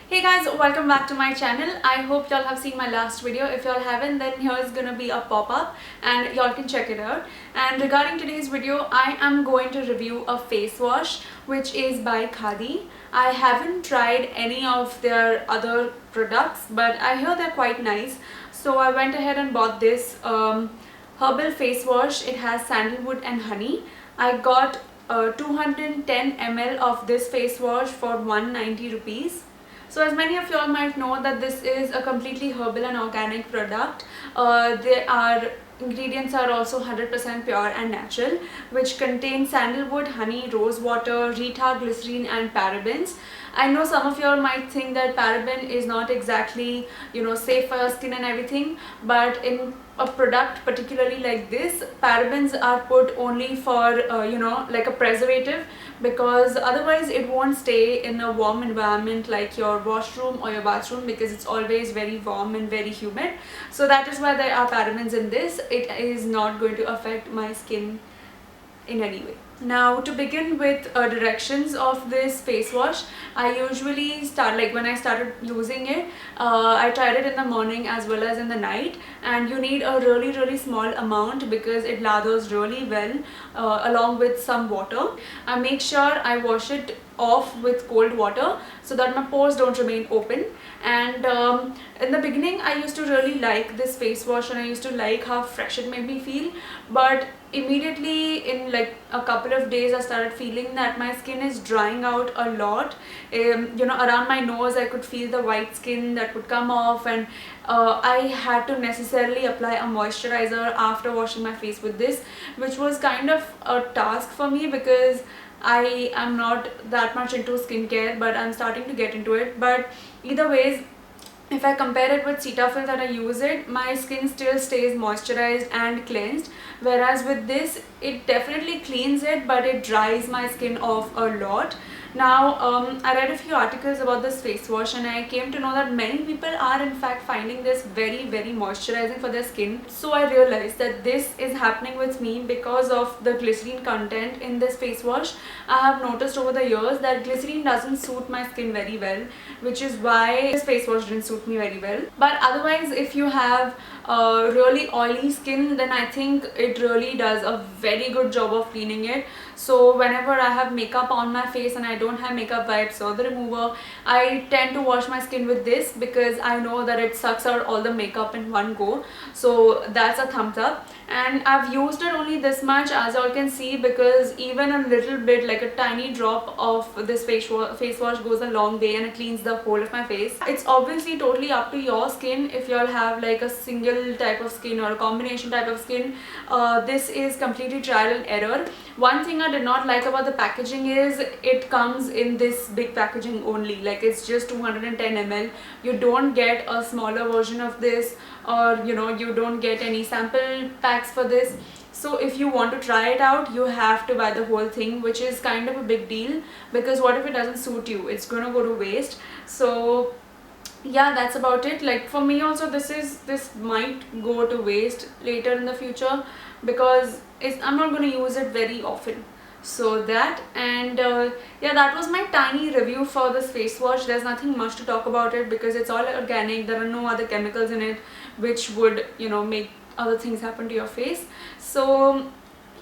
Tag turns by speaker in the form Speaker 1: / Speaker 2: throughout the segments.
Speaker 1: Hey guys, welcome back to my channel. I hope y'all have seen my last video. If y'all haven't, then here's gonna be a pop-up and y'all can check it out. And regarding today's video, I am going to review a face wash which is by Khadi. I haven't tried any of their other products, but I hear they're quite nice. So I went ahead and bought this herbal face wash. It has sandalwood and honey. I got 210 ml of this face wash for 190 rupees. So as many of y'all might know that this is a completely herbal and organic product. Ingredients are also 100% pure and natural, which contain sandalwood, honey, rose water, Rita, glycerine and parabens. I know some of y'all might think that paraben is not exactly, safe for your skin and everything, but in a product particularly like this, parabens are put only for, like a preservative, because otherwise it won't stay in a warm environment like your washroom or your bathroom, because it's always very warm and very humid. So that is why there are parabens in this. It is not going to affect my skin in any way. Now, to begin with directions of this face wash, I usually start, like when I started using it, I tried it in the morning as well as in the night, and you need a really small amount because it lathers really well along with some water. I make sure I wash it off with cold water so that my pores don't remain open. And in the beginning I used to really like this face wash and I used to like how fresh it made me feel, but immediately in like a couple of days I started feeling that my skin is drying out a lot. Around my nose I could feel the white skin that would come off, and I had to necessarily apply a moisturizer after washing my face with this, which was kind of a task for me because I am not that much into skincare, but I'm starting to get into it. But either ways, if I compare it with Cetaphil that I use it, my skin still stays moisturized and cleansed, whereas with this it definitely cleans it, but it dries my skin off a lot. Now I read a few articles about this face wash and I came to know that many people are in fact finding this very moisturizing for their skin. So I realized that this is happening with me because of the glycerine content in this face wash. I have noticed over the years that glycerine doesn't suit my skin very well, which is why this face wash didn't suit me very well. But otherwise, if you have really oily skin, then I think it really does a very good job of cleaning it. So whenever I have makeup on my face and I don't have makeup wipes or the remover, I tend to wash my skin with this because I know that it sucks out all the makeup in one go. So that's a thumbs up. And I've used it only this much, as you all can see, because even a little bit, like a tiny drop of this face wash goes a long way and it cleans the whole of my face. It's obviously totally up to your skin. If you all have like a single type of skin or a combination type of skin, this is completely trial and error. One thing I did not like about the packaging is it comes in this big packaging only, like it's just 210 ml. You don't get a smaller version of this, or you don't get any sample packs for this. So if you want to try it out, you have to buy the whole thing, which is kind of a big deal, because what if it doesn't suit you? It's gonna go to waste. So yeah, that's about it. Like for me also, this might go to waste later in the future because I'm not going to use it very often. So that, and yeah, that was my tiny review for this face wash. There's nothing much to talk about it because it's all organic. There are no other chemicals in it which would make other things happen to your face. So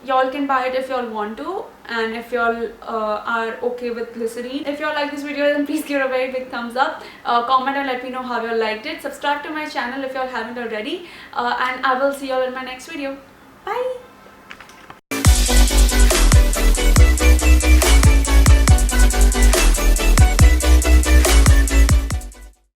Speaker 1: y'all can buy it if y'all want to, and if y'all are okay with glycerine. If y'all like this video, then please give it a very big thumbs up. Comment and let me know how y'all liked it. Subscribe to my channel if y'all haven't already, and I will see y'all in my next video. Bye.